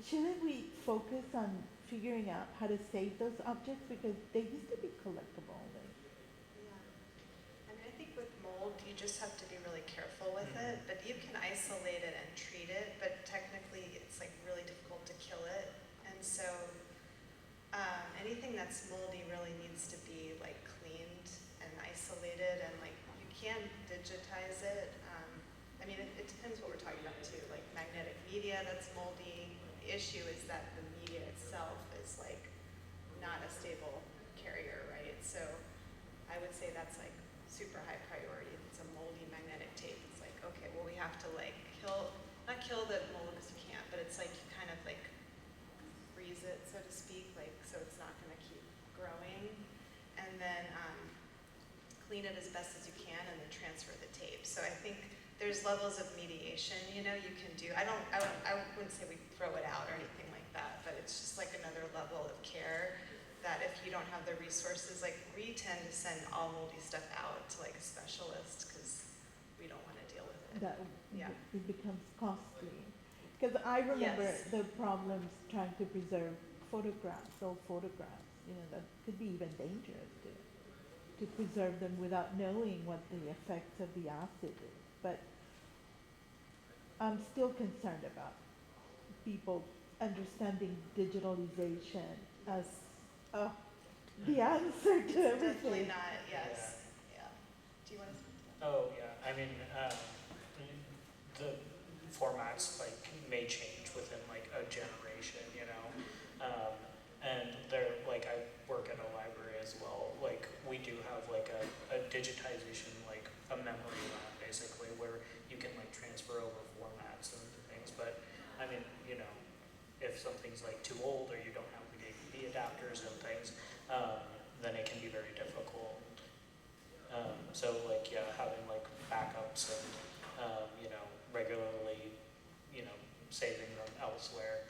shouldn't we focus on figuring out how to save those objects, because they used to be collectible? Yeah. I mean, I think with mold, you just have to be really careful with it, but you can isolate it and treat it, but technically it's like really difficult to kill it. And so anything that's moldy really needs to be like cleaned and isolated, and like you can digitize it. I mean, it depends what we're talking about too, like magnetic media that's moldy. The issue is that the media itself is like not a stable carrier, right? So I would say that's like super high priority. If it's a moldy magnetic tape, it's like, okay, well we have to like not kill the mold because you can't, but it's like you kind of like freeze it, so to speak, like so it's not going to keep growing. And then clean it as best as you can, and then transfer the tape. So I think there's levels of mediation, you can do. I wouldn't say we throw it out or anything like that, but it's just like another level of care that if you don't have the resources, like we tend to send all moldy stuff out to like a specialist because we don't want to deal with it. It becomes costly. Because I remember the problems trying to preserve old photographs, that could be even dangerous to preserve them without knowing what the effects of the acid is. But I'm still concerned about people understanding digitalization as the answer to everything. Definitely not, yes. Yeah. Do you want to speak to that? Oh, yeah. I mean, the formats may change within a generation, and they're I work at a library as well. We do have a digitization, a memory lab basically, where you can transfer over formats and things. But I mean, if something's too old or you don't have the DVD adapters and things, then it can be very difficult. So having backups and regularly saving them elsewhere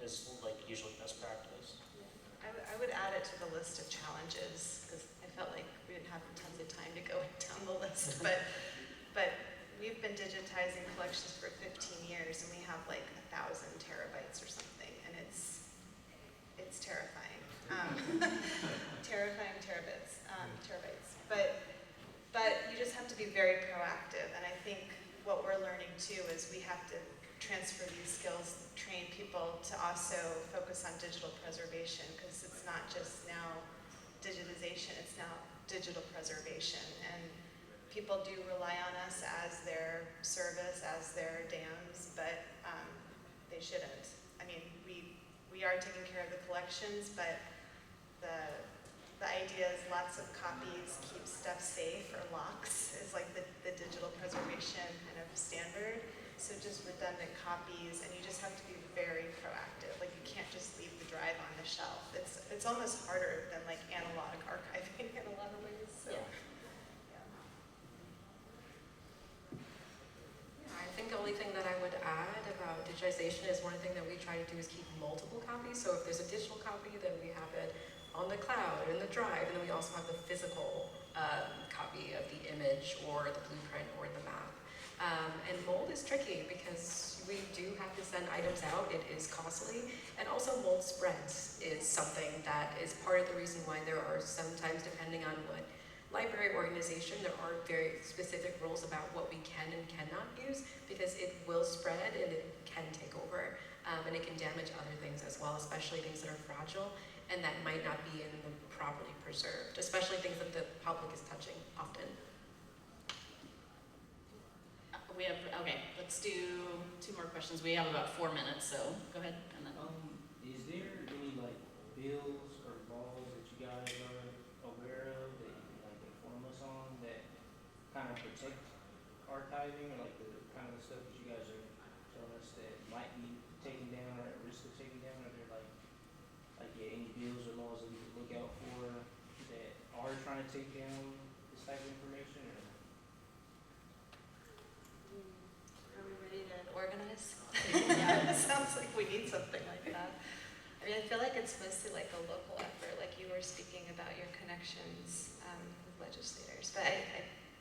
is usually best practice. I would add it to the list of challenges because I felt like we didn't have tons of time to go down the list, but we've been digitizing collections for 15 years and we have 1,000 terabytes or something, and it's terrifying. Terrifying terabytes. But you just have to be very proactive, and I think what we're learning too is we have to transfer these skills, train people to also focus on digital preservation, because it's not just now digitization, it's now digital preservation. And people do rely on us as their service, as their dams, but they shouldn't. I mean, we are taking care of the collections, but the idea is lots of copies keep stuff safe, or locks is the digital preservation kind of standard. So just redundant copies, and you just have to be very proactive. You can't just leave the drive on the shelf. It's almost harder than analog archiving in a lot of ways. So. I think the only thing that I would add about digitization is one thing that we try to do is keep multiple copies. So if there's a digital copy, then we have it on the cloud, in the drive, and then we also have the physical copy of the image or the blueprint or the map. And mold is tricky because we do have to send items out. It is costly. And also mold spreads is something that is part of the reason why there are sometimes, depending on what library organization, there are very specific rules about what we can and cannot use, because it will spread and it can take over. and it can damage other things as well, especially things that are fragile and that might not be in the properly preserved, especially things that the public is touching often. We have, okay, let's do 2 more questions. We have about 4 minutes, so go ahead and then. Is there any like bills or laws that you guys are aware of that you can like inform us on that kind of protect archiving, or like the kind of the stuff that you guys are telling us that might be taken down or at risk of taking down? Are there yeah, any bills or laws that we can look out for that are trying to take down this type of information? Or? Are we ready to organize? Yeah, it sounds like we need something like that. I mean, I feel like it's mostly like a local effort, like you were speaking about your connections with legislators. But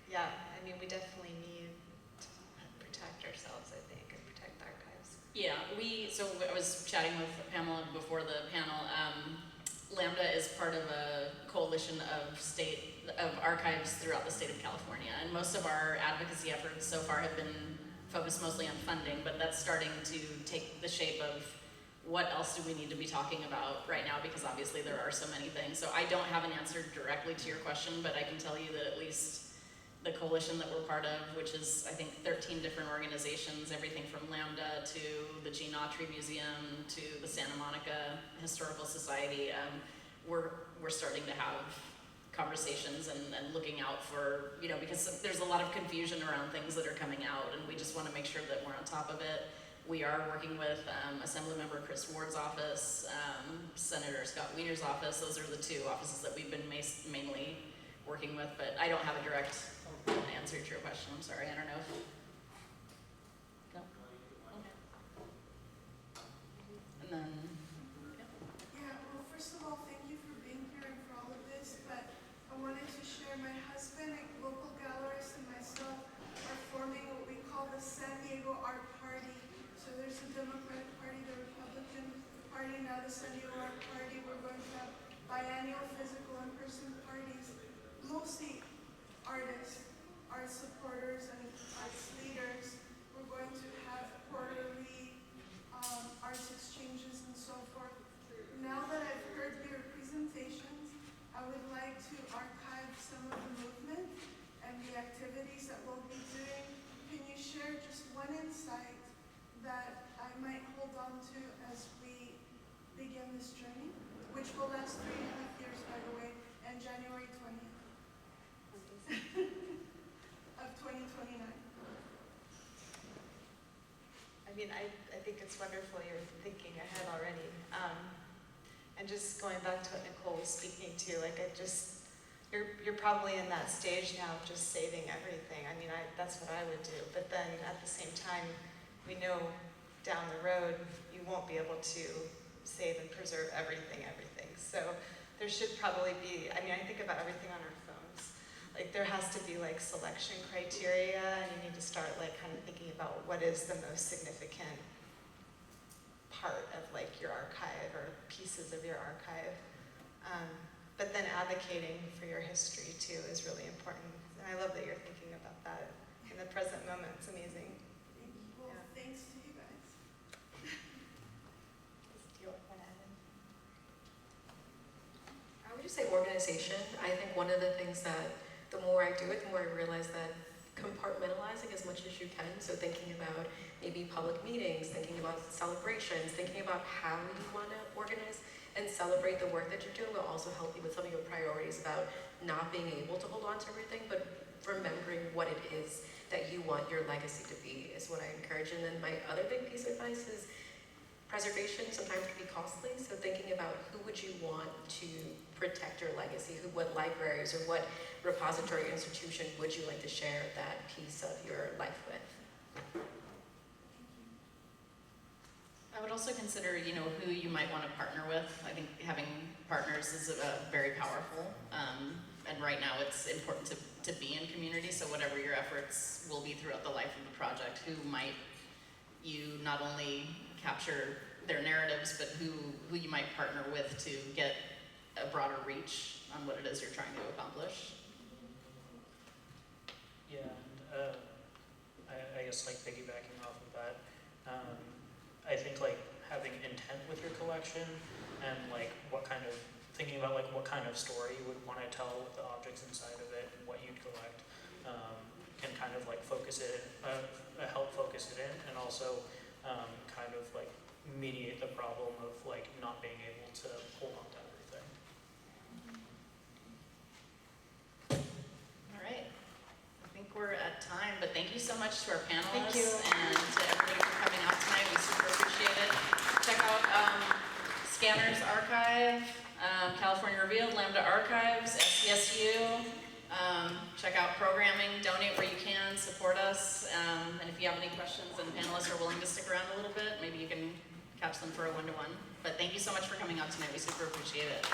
yeah, I mean, we definitely need to protect ourselves, I think, and protect the archives. Yeah, so I was chatting with Pamela before the panel. Lambda is part of a coalition of archives throughout the state of California, and most of our advocacy efforts so far have been focused mostly on funding, but that's starting to take the shape of what else do we need to be talking about right now, because obviously there are so many things. So I don't have an answer directly to your question, but I can tell you that at least the coalition that we're part of, which is I think 13 different organizations, everything from Lambda to the Gene Autry Museum to the Santa Monica Historical Society, we're starting to have conversations and looking out for, because there's a lot of confusion around things that are coming out, and we just want to make sure that we're on top of it. We are working with Assemblymember Chris Ward's office, Senator Scott Wiener's office. Those are the 2 offices that we've been mainly working with, but I don't have a direct answer to your question. I'm sorry, I don't know if... No? Okay. And then... Yeah, well, first of all, thank you for being here and for all of this, but I wanted to share my husband, a local gallerist, and myself are forming what we call the San Diego Art Party. So there's the Democratic Party, the Republican Party, now the San Diego Art Party. We're going to have biannual physical in-person parties, mostly artists, art supporters, and arts leaders. We're going to have quarterly arts exchanges and so forth. Now that I've heard your presentations, I would like to archive some of the movement and the activities that we'll be doing. Can you share just one insight that I might hold on to as we begin this journey, which will last 3.5 years, by the way, and January 20th of 2029. I mean, I think it's wonderful you're thinking ahead already. And just going back to what Nicole was speaking to, you're probably in that stage now of just saving everything. I mean, that's what I would do. But then at the same time, we know down the road you won't be able to save and preserve everything. So there should probably be, I mean, I think about everything on our phones. Like there has to be like selection criteria, and you need to start like kind of thinking about what is the most significant part of like your archive or pieces of your archive. But then advocating for your history too is really important. And I love that you're thinking about that in the present moment. It's amazing. Well, yeah. Thanks to you guys. Do you want to add in? I would just say organization. I think one of the things that the more I do it, the more I realize that compartmentalizing as much as you can. So thinking about maybe public meetings, thinking about celebrations, thinking about how you want to organize and celebrate the work that you're doing will also help you with some of your priorities about not being able to hold on to everything, but remembering what it is that you want your legacy to be is what I encourage. And then my other big piece of advice is preservation sometimes can be costly, so thinking about who would you want to protect your legacy, what libraries or what repository institution would you like to share that piece of your life with? I would also consider, who you might want to partner with. I think having partners is very powerful. And right now it's important to be in community, so whatever your efforts will be throughout the life of the project, who might you not only capture their narratives, but who you might partner with to get a broader reach on what it is you're trying to accomplish. Yeah, and I guess like piggybacking off of that, I think like having intent with your collection and like thinking about like what kind of story you would want to tell with the objects inside of it and what you'd collect, can kind of like focus it, help focus it in, and also kind of like mediate the problem of like not being able to hold on to everything. All right. I think we're at time, but thank you so much to our panelists Thank you. and to everybody for coming out tonight. We super appreciate it. Check out Scanners Archive, California Revealed, Lambda Archives, SCSU. Check out programming, donate where you can, support us. And if you have any questions and panelists are willing to stick around a little bit, maybe you can catch them for a one-to-one. But thank you so much for coming out tonight. We super appreciate it.